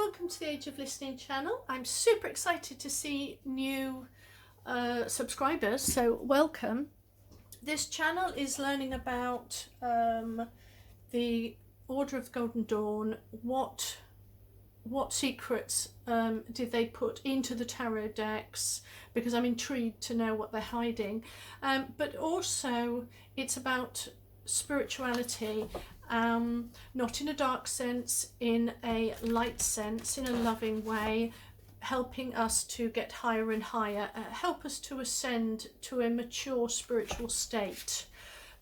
welcome to the Age of Listening channel. I'm super excited to see new subscribers, so welcome. This channel is learning about the Order of the Golden Dawn. What secrets did they put into the tarot decks, because I'm intrigued to know what they're hiding, but also it's about spirituality, not in a dark sense, in a light sense, in a loving way, helping us to get higher and higher, help us to ascend to a mature spiritual state.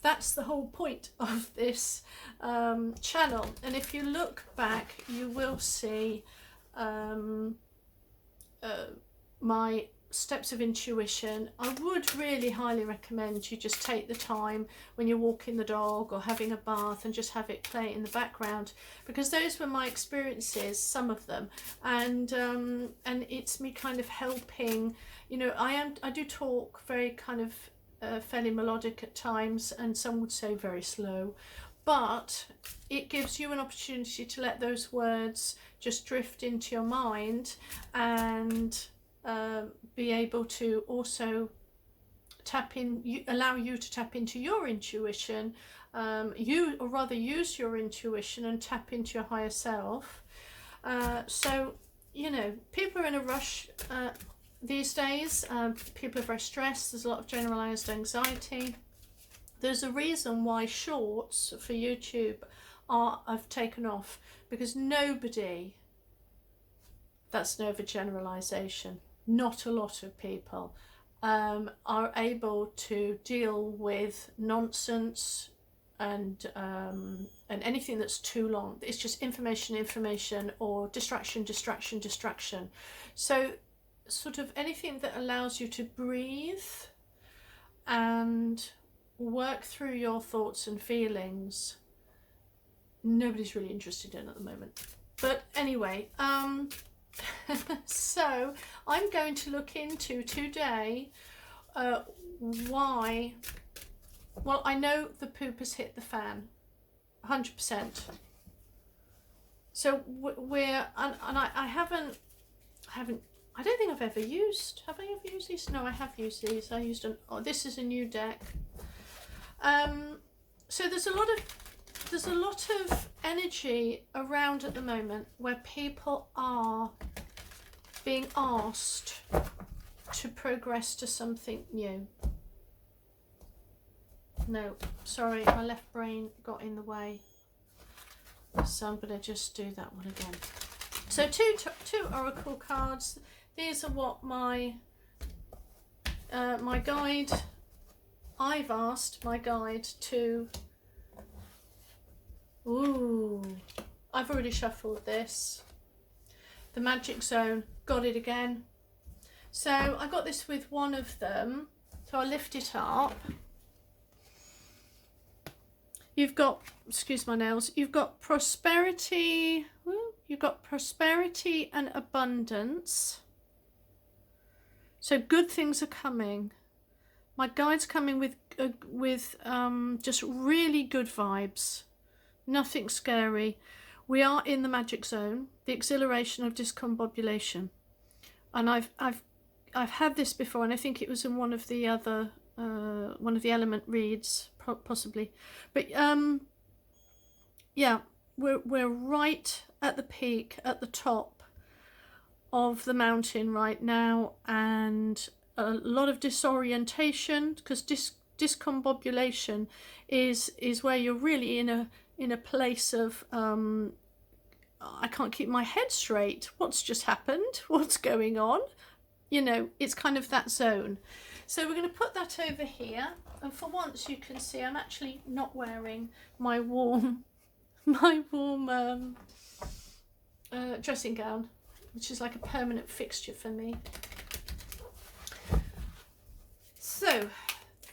That's the whole point of this channel. And if you look back, you will see my steps of intuition. I would really highly recommend you just take the time when you're walking the dog or having a bath and just have it play in the background, because those were my experiences, some of them, and it's me kind of helping. You know, I do talk very kind of fairly melodic at times, and some would say very slow, but it gives you an opportunity to let those words just drift into your mind and be able to also allow you to tap into your intuition, or rather use your intuition and tap into your higher self. So, you know, people are in a rush these days. People are very stressed. There's a lot of generalized anxiety. There's a reason why shorts for YouTube have taken off, because nobody, that's an overgeneralization, not a lot of people are able to deal with nonsense and anything that's too long. It's just information, or distraction. So sort of anything that allows you to breathe and work through your thoughts and feelings, nobody's really interested in at the moment. But anyway, so I'm going to look into today why. Well, I know the poop has hit the fan 100%. So we're and I don't think I've ever used, have I ever used these? No, I have used these. I used this is a new deck. So there's a lot of energy around at the moment where people are being asked to progress to something new. No, sorry, my left brain got in the way. So I'm going to just do that one again. So two oracle cards. These are what my guide, I've asked my guide to. Ooh, I've already shuffled this. The Magic Zone, got it again. So I got this with one of them. So I lift it up. You've got, excuse my nails, you've got prosperity. You've got prosperity and abundance. So good things are coming. My guide's coming with just really good vibes. Nothing scary. We are in the magic zone, the exhilaration of discombobulation, and I've had this before, and I think it was in one of the other one of the element reads, possibly. But yeah, we're right at the peak, at the top of the mountain right now, and a lot of disorientation, because discombobulation is where you're really in a place of I can't keep my head straight. What's just happened? What's going on? You know, it's kind of that zone. So we're going to put that over here, and for once you can see I'm actually not wearing my warm dressing gown, which is like a permanent fixture for me. So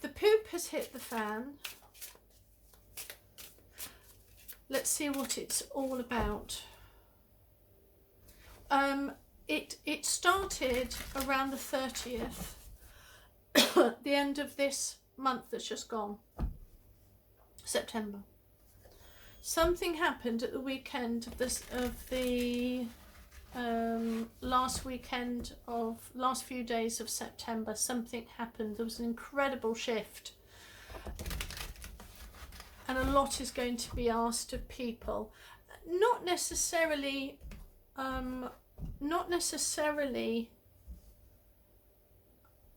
the poop has hit the fan. Let's see what it's all about. It started around the 30th, the end of this month that's just gone, September. Something happened at the weekend of the last few days of September, something happened. There was an incredible shift, and a lot is going to be asked of people. Not necessarily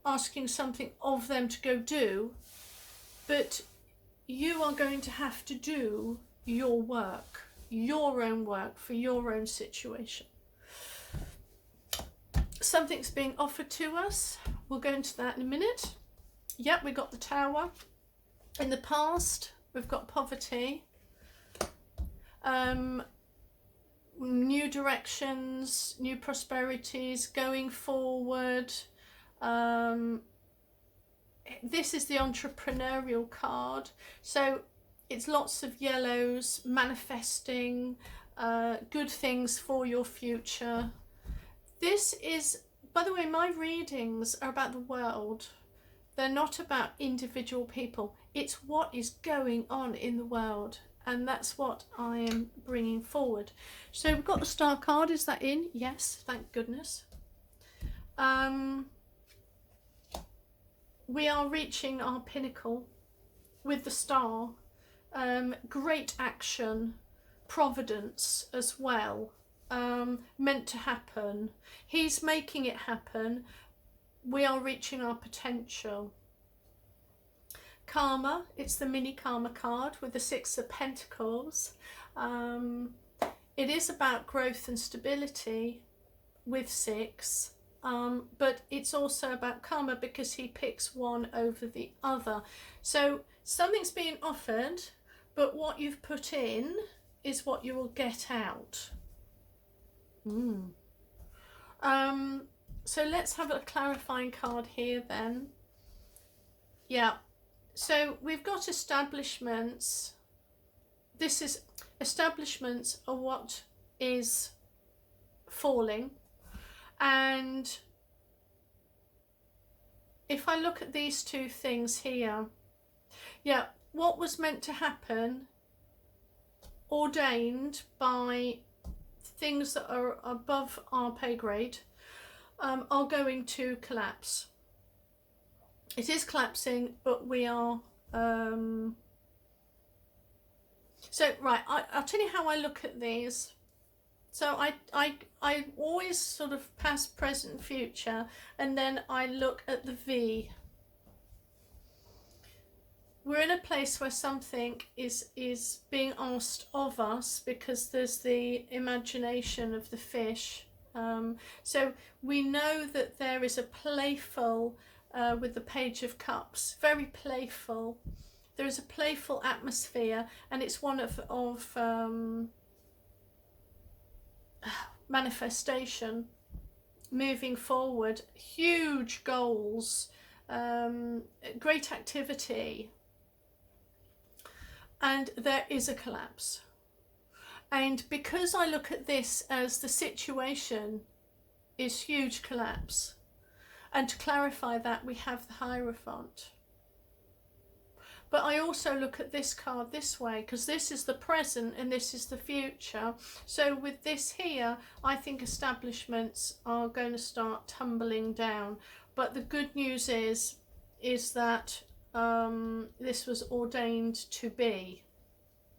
asking something of them to go do, but you are going to have to do your work, your own work for your own situation. Something's being offered to us. We'll go into that in a minute. Yep, we got the Tower. In the past, we've got poverty. New directions, new prosperities, going forward. This is the entrepreneurial card. So it's lots of yellows, manifesting, good things for your future. This is, by the way, my readings are about the world. They're not about individual people. It's what is going on in the world. And that's what I am bringing forward. So we've got the Star card. Is that in? Yes, thank goodness. We are reaching our pinnacle with the Star. Great action, providence as well. Meant to happen. He's making it happen. We are reaching our potential. Karma, it's the mini karma card with the 6 of Pentacles. It is about growth and stability with 6, but it's also about karma because he picks one over the other. So something's being offered, but what you've put in is what you will get out. So let's have a clarifying card here then. Yeah. So we've got establishments. This is establishments are what is falling. And if I look at these two things here, yeah, what was meant to happen, ordained by things that are above our pay grade, are going to collapse. It is collapsing, but we are so right, I'll tell you how I look at these. So I always sort of past, present, future, and then I look at the V. We're in a place where something is being asked of us because there's the imagination of the fish. So we know that there is a playful, with the Page of Cups, very playful. There is a playful atmosphere, and it's one of manifestation, moving forward, huge goals, great activity, and there is a collapse. And because I look at this as the situation is huge collapse, and to clarify that, we have the Hierophant. But I also look at this card this way, because this is the present and this is the future. So with this here, I think establishments are going to start tumbling down. But the good news is that this was ordained to be.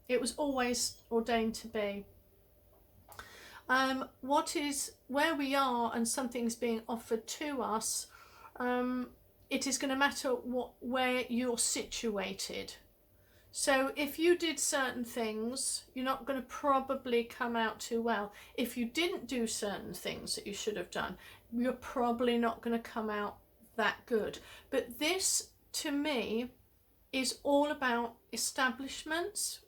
It was always ordained to be. What is where we are and something's being offered to us, it is going to matter where you're situated. So if you did certain things, you're not going to probably come out too well. If you didn't do certain things that you should have done, you're probably not going to come out that good. But this, to me, is all about establishments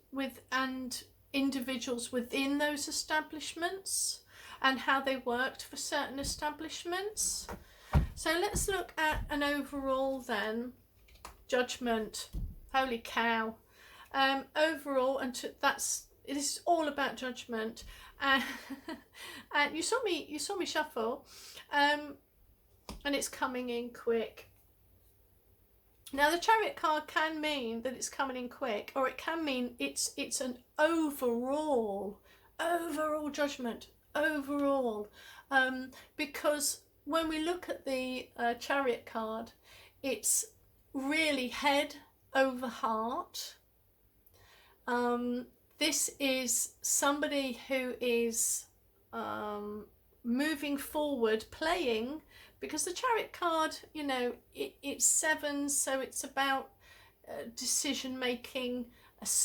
and individuals within those establishments and how they worked for certain establishments. So let's look at an overall then. Judgment. Holy cow. Overall, and it is all about judgment. And you saw me shuffle, and it's coming in quick. Now the Chariot card can mean that it's coming in quick, or it can mean it's an overall judgment, overall, because when we look at the Chariot card, it's really head over heart. This is somebody who is moving forward, playing, because the Chariot card, you know, it's 7, so it's about decision making,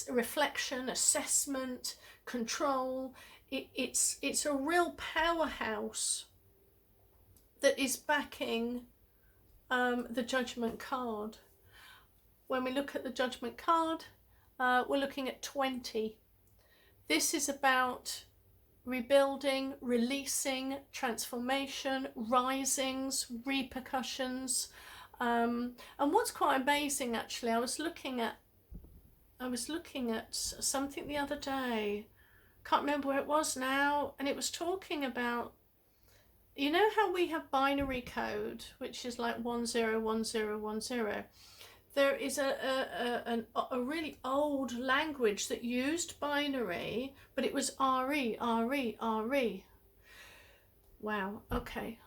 reflection, assessment, control. It's a real powerhouse that is backing the Judgment card. When we look at the Judgment card, we're looking at 20. This is about rebuilding, releasing, transformation, risings, repercussions. And what's quite amazing, actually, I was looking at something the other day, can't remember where it was now, and it was talking about, you know how we have binary code, which is like 101010. There is a really old language that used binary, but it was RE, RE, RE. Wow, okay,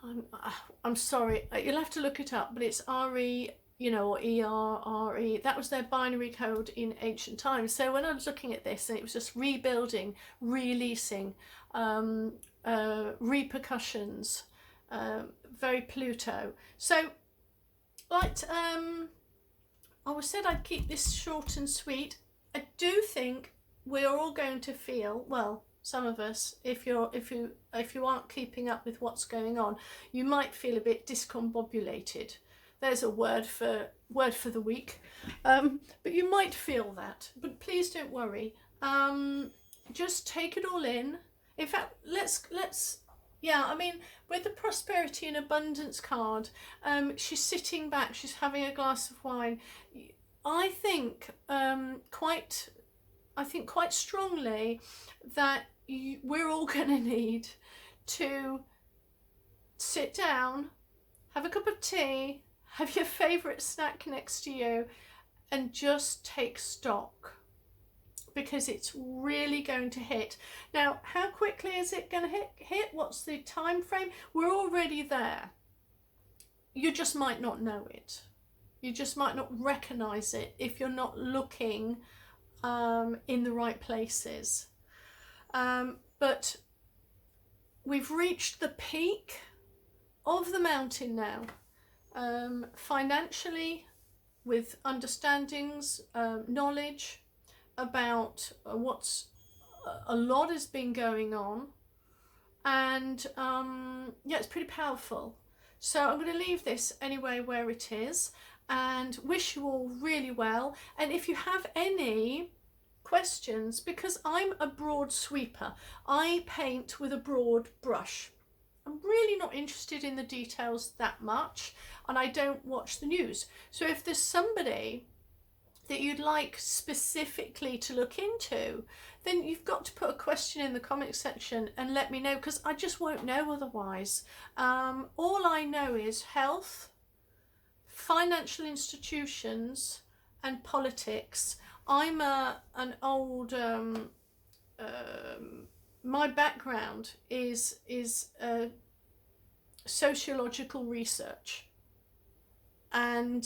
I'm sorry, you'll have to look it up, but it's RE, you know, or ER, RE. That was their binary code in ancient times. So when I was looking at this, and it was just rebuilding, releasing, repercussions, very Pluto. So, like, I was said I'd keep this short and sweet. I do think we're all going to feel, well, some of us, if you aren't keeping up with what's going on, you might feel a bit discombobulated. There's a word for the week, but you might feel that. But please don't worry. Just take it all in. In fact, let's yeah. I mean, with the Prosperity and Abundance card, she's sitting back. She's having a glass of wine. I think quite strongly that we're all going to need to sit down, have a cup of tea, have your favourite snack next to you, and just take stock, because it's really going to hit. Now, how quickly is it going to hit? What's the time frame? We're already there. You just might not know it. You just might not recognise it if you're not looking in the right places. But we've reached the peak of the mountain now. Financially, with understandings, knowledge about what's a lot has been going on, and yeah, it's pretty powerful. So I'm going to leave this anyway where it is, and wish you all really well. And if you have any questions, because I'm a broad sweeper, I paint with a broad brush. I'm really not interested in the details that much, and I don't watch the news. So if there's somebody that you'd like specifically to look into, then you've got to put a question in the comment section and let me know, because I just won't know otherwise. All I know is health, financial institutions, and politics. I'm an old my background is sociological research, and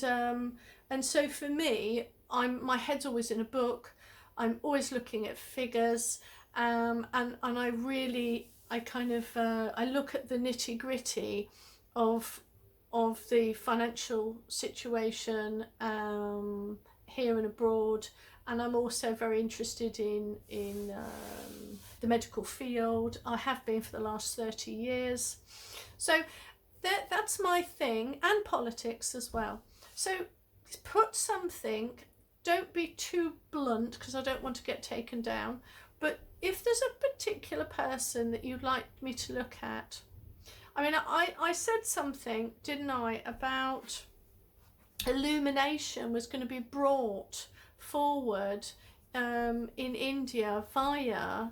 so for me, my head's always in a book. I'm always looking at figures, and I look at the nitty gritty of the financial situation here and abroad, and I'm also very interested in the medical field. I have been for the last 30 years. So that's my thing, and politics as well. So put something, don't be too blunt, because I don't want to get taken down, but if there's a particular person that you'd like me to look at, I mean, I said something, didn't I, about illumination was going to be brought forward in India via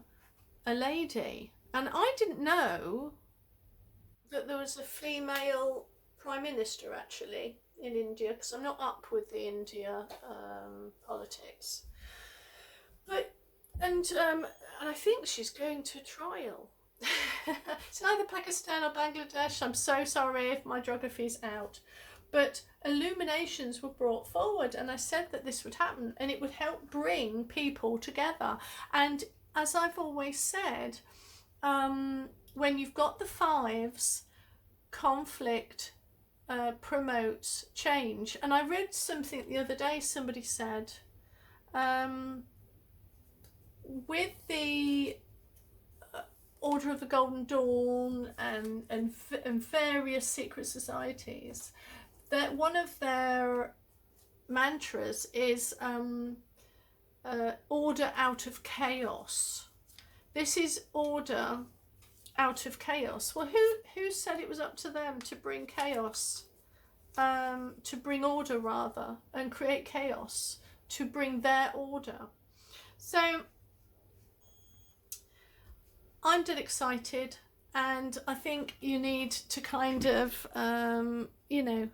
a lady, and I didn't know that there was a female prime minister actually in India, because I'm not up with the India politics, but and I think she's going to trial. It's either Pakistan or Bangladesh. I'm so sorry if my geography's out. But illuminations were brought forward, and I said that this would happen and it would help bring people together. And as I've always said, when you've got the fives, conflict promotes change. And I read something the other day, somebody said, with the Order of the Golden Dawn and various secret societies, that one of their mantras is order out of chaos. This is order out of chaos. Well, who said it was up to them to bring chaos, to bring order rather, and create chaos, to bring their order? So I'm dead excited, and I think you need to kind of, you know,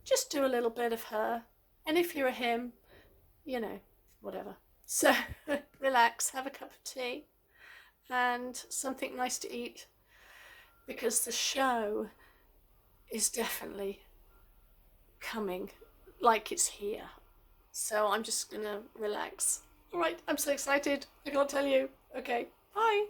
just do a little bit of her. And if you're a him, you know, whatever. So relax, have a cup of tea and something nice to eat, because the show is definitely coming, like it's here. So I'm just gonna relax. All right, I'm so excited. I can't tell you. Okay, bye.